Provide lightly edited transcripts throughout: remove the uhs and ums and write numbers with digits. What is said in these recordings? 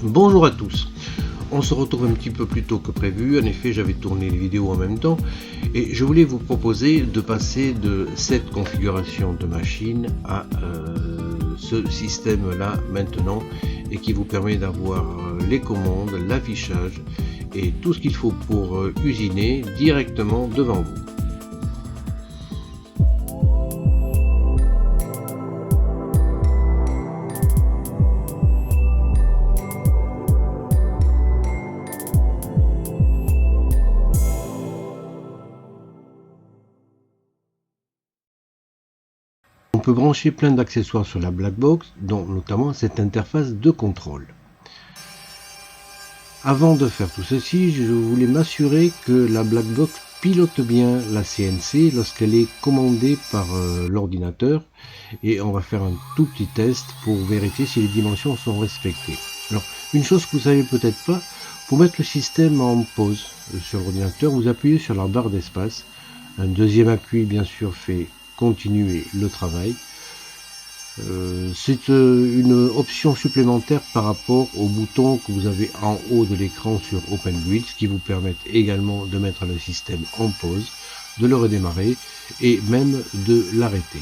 Bonjour à tous, on se retrouve un petit peu plus tôt que prévu, en effet j'avais tourné les vidéos en même temps et je voulais vous proposer de passer de cette configuration de machine à ce système là maintenant et qui vous permet d'avoir les commandes, l'affichage et tout ce qu'il faut pour usiner directement devant vous. On peut brancher plein d'accessoires sur la Blackbox, dont notamment cette interface de contrôle. Avant de faire tout ceci, je voulais m'assurer que la Blackbox pilote bien la CNC lorsqu'elle est commandée par l'ordinateur, et on va faire un tout petit test pour vérifier si les dimensions sont respectées. Alors, une chose que vous savez peut-être pas, pour mettre le système en pause sur l'ordinateur, vous appuyez sur la barre d'espace. Un deuxième appui bien sûr fait continuer le travail. C'est une option supplémentaire par rapport au bouton que vous avez en haut de l'écran sur OpenBuild, qui vous permettent également de mettre le système en pause, de le redémarrer et même de l'arrêter.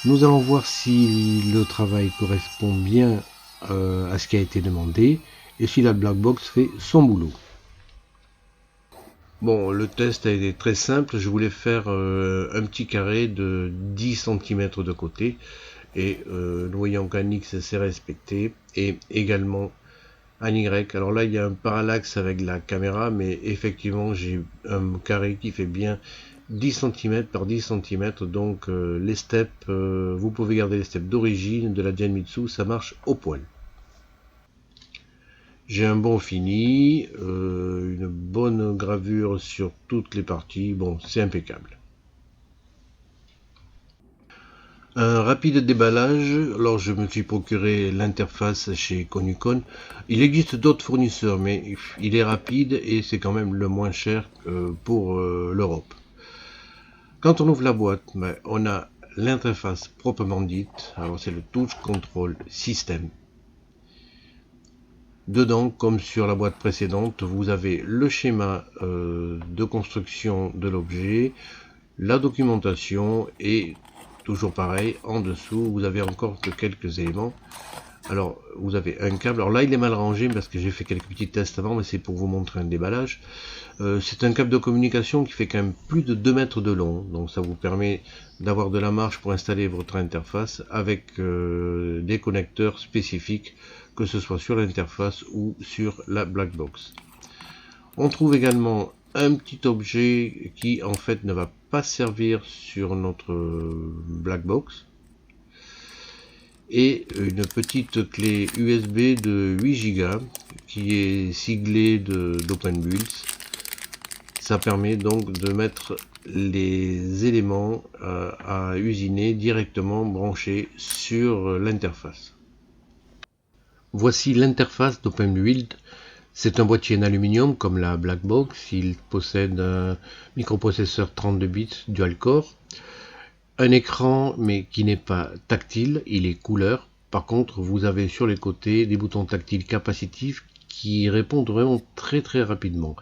Nous allons voir si le travail correspond bien à ce qui a été demandé et si la Blackbox fait son boulot. Bon, le test a été très simple, je voulais faire un petit carré de 10 cm de côté et nous voyons qu'en X c'est respecté et également en Y. Alors là il y a un parallaxe avec la caméra, mais effectivement j'ai un carré qui fait bien 10 cm par 10 cm, donc les steps, vous pouvez garder les steps d'origine de la Genmitsu, ça marche au poil. J'ai un bon fini, une bonne gravure sur toutes les parties, bon c'est impeccable. Un rapide déballage, alors je me suis procuré l'interface chez Konicon. Il existe d'autres fournisseurs, mais il est rapide et c'est quand même le moins cher pour l'Europe. Quand on ouvre la boîte, on a l'interface proprement dite, alors c'est le touch control system. Dedans, comme sur la boîte précédente, vous avez le schéma de construction de l'objet, la documentation et toujours pareil, en dessous, vous avez encore que quelques éléments. Alors, vous avez un câble. Alors là, il est mal rangé parce que j'ai fait quelques petits tests avant, mais c'est pour vous montrer un déballage. C'est un câble de communication qui fait quand même plus de 2 mètres de long. Donc ça vous permet d'avoir de la marge pour installer votre interface avec des connecteurs spécifiques, que ce soit sur l'interface ou sur la Blackbox. On trouve également un petit objet qui en fait ne va pas servir sur notre Blackbox et une petite clé USB de 8 Go qui est siglée d'OpenBuild. Ça permet donc de mettre les éléments à usiner directement branchés sur l'interface. Voici l'interface d'OpenBuild. C'est un boîtier en aluminium comme la Blackbox. Il possède un microprocesseur 32 bits dual-core, un écran mais qui n'est pas tactile, il est couleur. Par contre, vous avez sur les côtés des boutons tactiles capacitifs qui répondent vraiment très rapidement.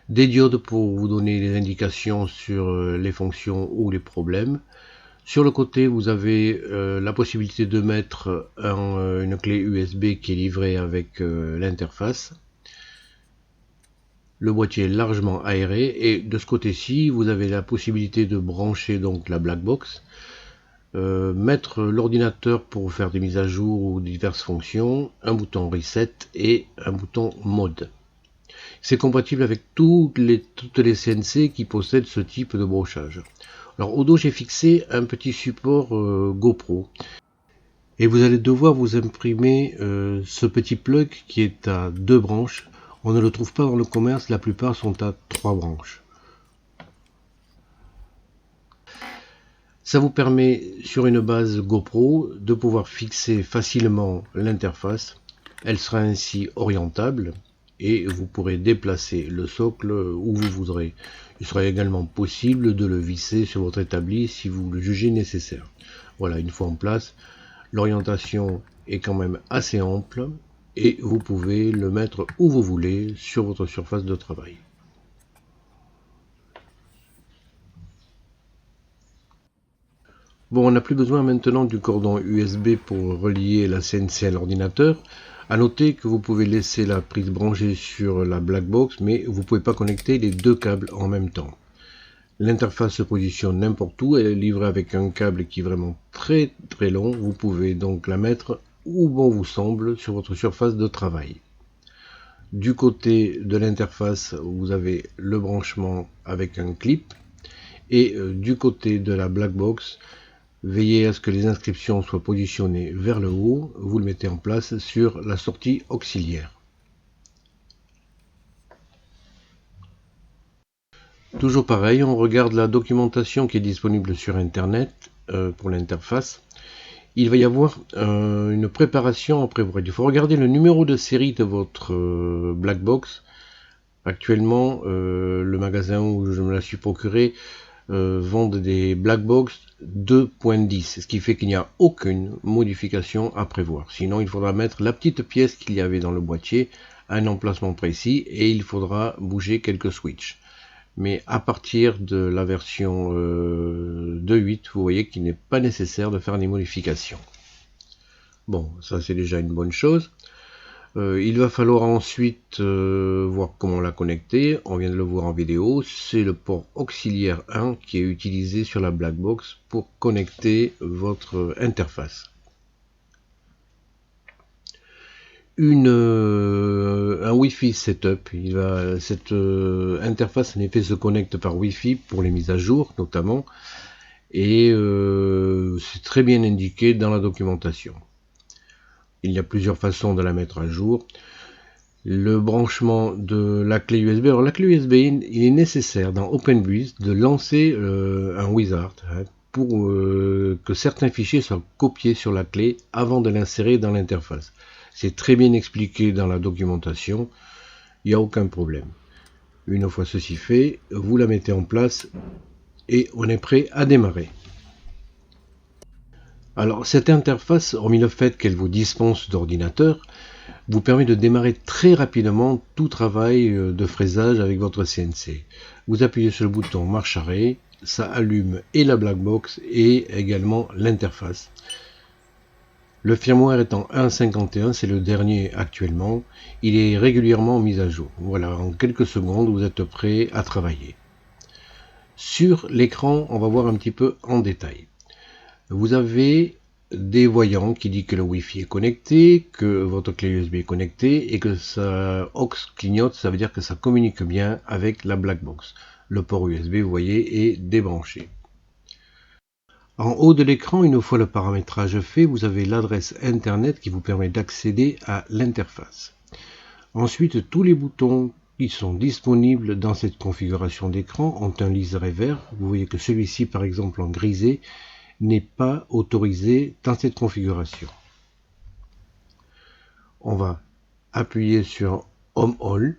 Des diodes pour vous donner les indications sur les fonctions ou les problèmes. Sur le côté, vous avez la possibilité de mettre une clé USB qui est livrée avec l'interface. Le boîtier est largement aéré et de ce côté-ci, vous avez la possibilité de brancher donc la Blackbox, mettre l'ordinateur pour faire des mises à jour ou diverses fonctions, un bouton Reset et un bouton Mode. C'est compatible avec toutes les CNC qui possèdent ce type de brochage. Alors au dos, j'ai fixé un petit support GoPro. Et vous allez devoir vous imprimer ce petit plug qui est à 2 branches. On ne le trouve pas dans le commerce, la plupart sont à 3 branches. Ça vous permet sur une base GoPro de pouvoir fixer facilement l'interface. Elle sera ainsi orientable et vous pourrez déplacer le socle où vous voudrez. Il sera également possible de le visser sur votre établi si vous le jugez nécessaire. Voilà, une fois en place, l'orientation est quand même assez ample et vous pouvez le mettre où vous voulez sur votre surface de travail. Bon, on n'a plus besoin maintenant du cordon USB pour relier la CNC à l'ordinateur. A noter que vous pouvez laisser la prise branchée sur la Blackbox, mais vous ne pouvez pas connecter les deux câbles en même temps. L'interface se positionne n'importe où, elle est livrée avec un câble qui est vraiment très long. Vous pouvez donc la mettre où bon vous semble sur votre surface de travail. Du côté de l'interface, vous avez le branchement avec un clip. Et du côté de la Blackbox, veillez à ce que les inscriptions soient positionnées vers le haut. Vous le mettez en place sur la sortie auxiliaire. Toujours pareil, on regarde la documentation qui est disponible sur Internet pour l'interface. Il va y avoir une préparation à prévoir. Il faut regarder le numéro de série de votre Blackbox. Actuellement, le magasin où je me la suis procuré vend des Blackbox 2.10, ce qui fait qu'il n'y a aucune modification à prévoir. Sinon, il faudra mettre la petite pièce qu'il y avait dans le boîtier à un emplacement précis et il faudra bouger quelques switches. Mais à partir de la version 2.8, vous voyez qu'il n'est pas nécessaire de faire des modifications. Bon, ça c'est déjà une bonne chose. Il va falloir ensuite voir comment la connecter. On vient de le voir en vidéo. C'est le port auxiliaire 1 qui est utilisé sur la Blackbox pour connecter votre interface. Un Wi-Fi setup. Cette interface en effet se connecte par Wi-Fi pour les mises à jour notamment. Et c'est très bien indiqué dans la documentation. Il y a plusieurs façons de la mettre à jour. Le branchement de la clé USB. Alors la clé USB, il est nécessaire dans OpenBuild de lancer un wizard pour que certains fichiers soient copiés sur la clé avant de l'insérer dans l'interface. C'est très bien expliqué dans la documentation. Il n'y a aucun problème. Une fois ceci fait, vous la mettez en place et on est prêt à démarrer. Alors cette interface, hormis le fait qu'elle vous dispense d'ordinateur, vous permet de démarrer très rapidement tout travail de fraisage avec votre CNC. Vous appuyez sur le bouton marche arrêt, ça allume et la Blackbox et également l'interface. Le firmware étant 1.51, c'est le dernier actuellement, il est régulièrement mis à jour. Voilà, en quelques secondes, vous êtes prêt à travailler. Sur l'écran, on va voir un petit peu en détail. Vous avez des voyants qui disent que le Wi-Fi est connecté, que votre clé USB est connectée et que ça aux clignote, ça veut dire que ça communique bien avec la Blackbox. Le port USB, vous voyez, est débranché. En haut de l'écran, une fois le paramétrage fait, vous avez l'adresse internet qui vous permet d'accéder à l'interface. Ensuite, tous les boutons qui sont disponibles dans cette configuration d'écran ont un liseré vert. Vous voyez que celui-ci, par exemple en grisé, n'est pas autorisé dans cette configuration. On va appuyer sur Home All.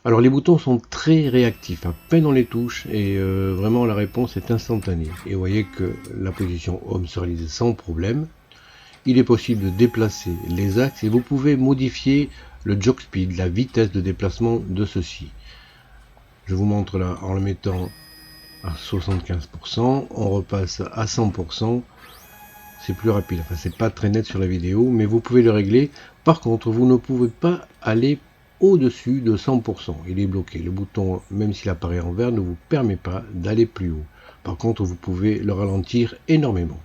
Alors les boutons sont très réactifs, à peine on les touche et vraiment la réponse est instantanée. Et vous voyez que la position Home se réalise sans problème. Il est possible de déplacer les axes et vous pouvez modifier le jog speed, la vitesse de déplacement de ceci. Je vous montre là en le mettant à 75%, on repasse à 100%, c'est plus rapide, enfin c'est pas très net sur la vidéo, mais vous pouvez le régler. Par contre, vous ne pouvez pas aller au-dessus de 100%, il est bloqué. Le bouton, même s'il apparaît en vert, ne vous permet pas d'aller plus haut. Par contre, vous pouvez le ralentir énormément.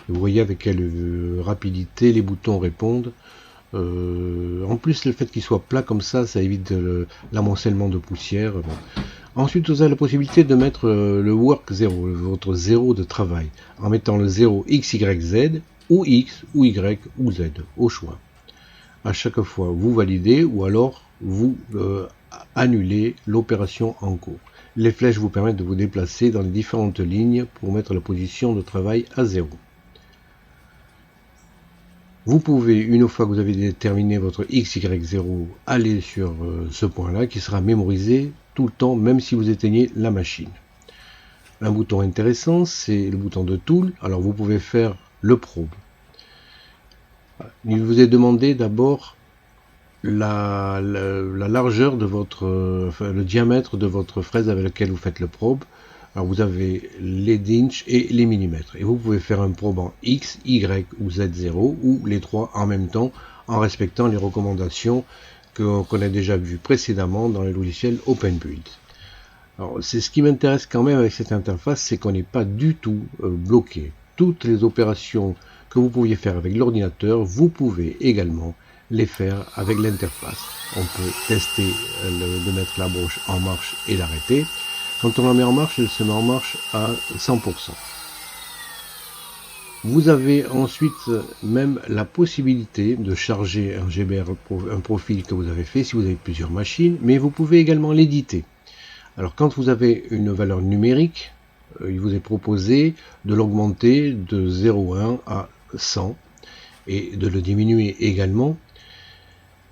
Vous voyez avec quelle rapidité les boutons répondent. En plus, le fait qu'il soit plat comme ça évite l'amoncellement de poussière. Bon. Ensuite, vous avez la possibilité de mettre le work 0, votre 0 de travail, en mettant le 0 X, Y, Z, ou X, ou Y, ou Z, au choix. À chaque fois, vous validez, ou alors vous annulez l'opération en cours. Les flèches vous permettent de vous déplacer dans les différentes lignes pour mettre la position de travail à 0. Vous pouvez, une fois que vous avez déterminé votre XY0, aller sur ce point-là qui sera mémorisé tout le temps, même si vous éteignez la machine. Un bouton intéressant, c'est le bouton de Tool. Alors vous pouvez faire le probe. Il vous est demandé d'abord la largeur de votre, le diamètre de votre fraise avec laquelle vous faites le probe. Alors vous avez les d'inch et les millimètres. Et vous pouvez faire un probe en X, Y ou Z0 ou les trois en même temps en respectant les recommandations qu'on a déjà vues précédemment dans le logiciel OpenBuild. Alors c'est ce qui m'intéresse quand même avec cette interface, c'est qu'on n'est pas du tout bloqué. Toutes les opérations que vous pouviez faire avec l'ordinateur, vous pouvez également les faire avec l'interface. On peut tester de mettre la broche en marche et l'arrêter. Quand on la met en marche, elle se met en marche à 100%. Vous avez ensuite même la possibilité de charger un GBR, un profil que vous avez fait si vous avez plusieurs machines, mais vous pouvez également l'éditer. Alors quand vous avez une valeur numérique, il vous est proposé de l'augmenter de 0,1 à 100 et de le diminuer également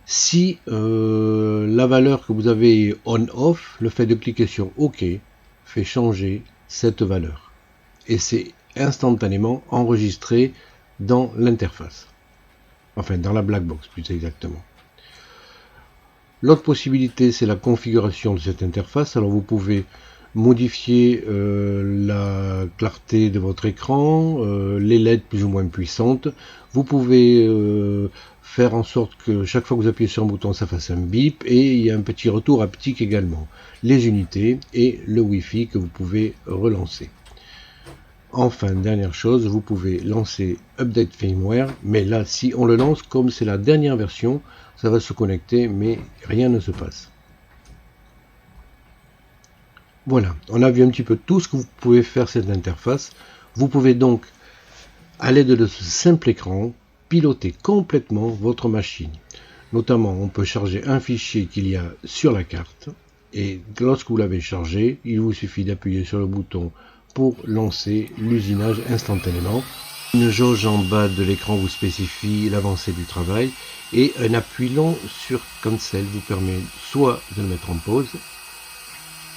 si la valeur que vous avez on-off, le fait de cliquer sur OK, fait changer cette valeur. Et c'est instantanément enregistré dans l'interface. Enfin, dans la black box, plus exactement. L'autre possibilité, c'est la configuration de cette interface. Alors, vous pouvez modifier la clarté de votre écran, les LED plus ou moins puissantes. Vous pouvez faire en sorte que chaque fois que vous appuyez sur un bouton, ça fasse un bip, et il y a un petit retour haptique également. Les unités et le Wi-Fi que vous pouvez relancer. Enfin, dernière chose, vous pouvez lancer Update Firmware, mais là, si on le lance, comme c'est la dernière version, ça va se connecter, mais rien ne se passe. Voilà, on a vu un petit peu tout ce que vous pouvez faire cette interface. Vous pouvez donc, à l'aide de ce simple écran, piloter complètement votre machine. Notamment, on peut charger un fichier qu'il y a sur la carte, et lorsque vous l'avez chargé, il vous suffit d'appuyer sur le bouton pour lancer l'usinage instantanément. Une jauge en bas de l'écran vous spécifie l'avancée du travail, et un appui long sur Cancel vous permet soit de le mettre en pause,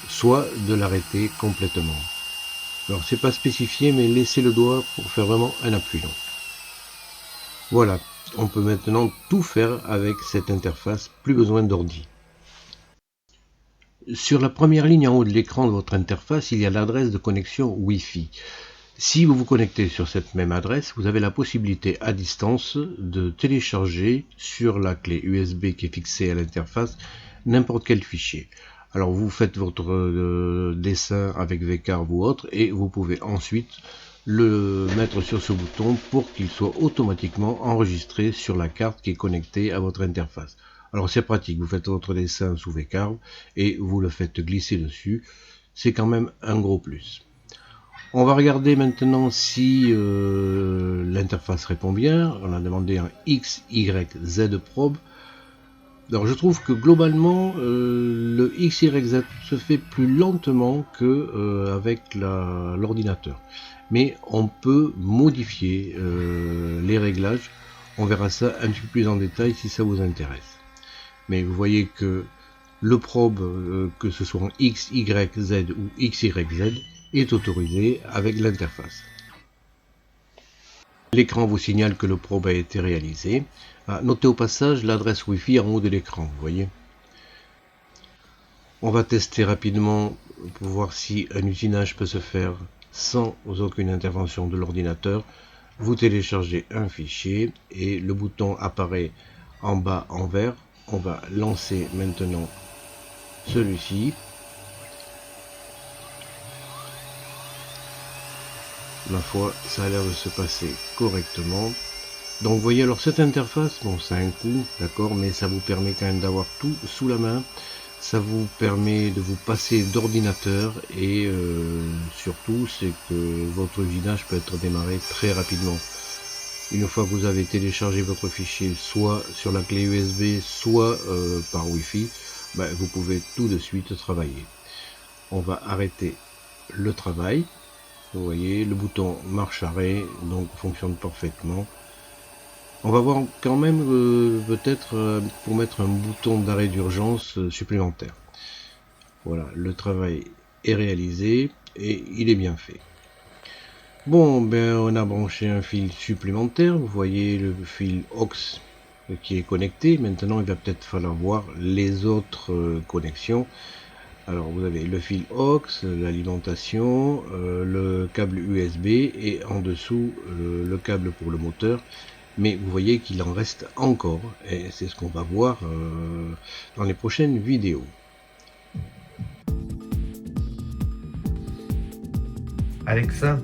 soit de l'arrêter complètement. Alors c'est pas spécifié, mais laissez le doigt pour faire vraiment un appui long. Voilà, on peut maintenant tout faire avec cette interface, plus besoin d'ordi. Sur la première ligne en haut de l'écran de votre interface, il y a l'adresse de connexion Wi-Fi. Si vous vous connectez sur cette même adresse, vous avez la possibilité à distance de télécharger sur la clé USB qui est fixée à l'interface n'importe quel fichier. Alors vous faites votre dessin avec VCarve ou autre et vous pouvez ensuite le mettre sur ce bouton pour qu'il soit automatiquement enregistré sur la carte qui est connectée à votre interface. Alors c'est pratique, vous faites votre dessin sous VCarve et vous le faites glisser dessus, c'est quand même un gros plus. On va regarder maintenant si l'interface répond bien. On a demandé un X, Y, Z probe. Alors je trouve que globalement le X, Y, Z se fait plus lentement que avec l'ordinateur. Mais on peut modifier les réglages. On verra ça un petit peu plus en détail si ça vous intéresse. Mais vous voyez que le probe, que ce soit en X, Y, Z ou X, Y, Z, est autorisé avec l'interface. L'écran vous signale que le probe a été réalisé. Notez au passage l'adresse Wi-Fi en haut de l'écran, vous voyez. On va tester rapidement pour voir si un usinage peut se faire sans aucune intervention de l'ordinateur. Vous téléchargez un fichier et le bouton apparaît en bas en vert. On va lancer maintenant celui-ci. Ma foi, ça a l'air de se passer correctement. Donc vous voyez, alors cette interface, bon, ça a un coût, d'accord, mais ça vous permet quand même d'avoir tout sous la main. Ça vous permet de vous passer d'ordinateur et surtout, c'est que votre usinage peut être démarré très rapidement. Une fois que vous avez téléchargé votre fichier, soit sur la clé USB, soit par Wi-Fi, vous pouvez tout de suite travailler. On va arrêter le travail. Vous voyez, le bouton marche arrêt, donc fonctionne parfaitement. On va voir quand même peut-être pour mettre un bouton d'arrêt d'urgence supplémentaire. Voilà, le travail est réalisé et il est bien fait. Bon, ben on a branché un fil supplémentaire, vous voyez le fil aux qui est connecté. Maintenant il va peut-être falloir voir les autres connexions. Alors vous avez le fil aux, l'alimentation, le câble USB et en dessous le câble pour le moteur. Mais vous voyez qu'il en reste encore et c'est ce qu'on va voir dans les prochaines vidéos. Alexa,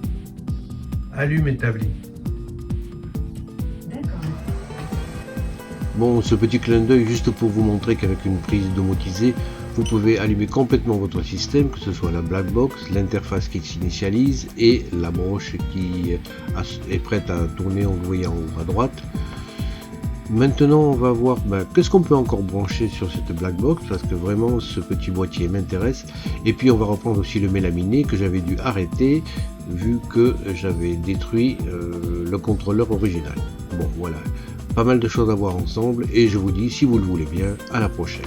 allume établi. Bon, ce petit clin d'œil juste pour vous montrer qu'avec une prise domotisée, vous pouvez allumer complètement votre système, que ce soit la black box, l'interface qui s'initialise et la broche qui est prête à tourner, on le voit en haut à droite. Maintenant, on va voir qu'est-ce qu'on peut encore brancher sur cette black box, parce que vraiment ce petit boîtier m'intéresse. Et puis on va reprendre aussi le mélaminé que j'avais dû arrêter vu que j'avais détruit le contrôleur original. Bon, voilà, pas mal de choses à voir ensemble et je vous dis, si vous le voulez bien, à la prochaine.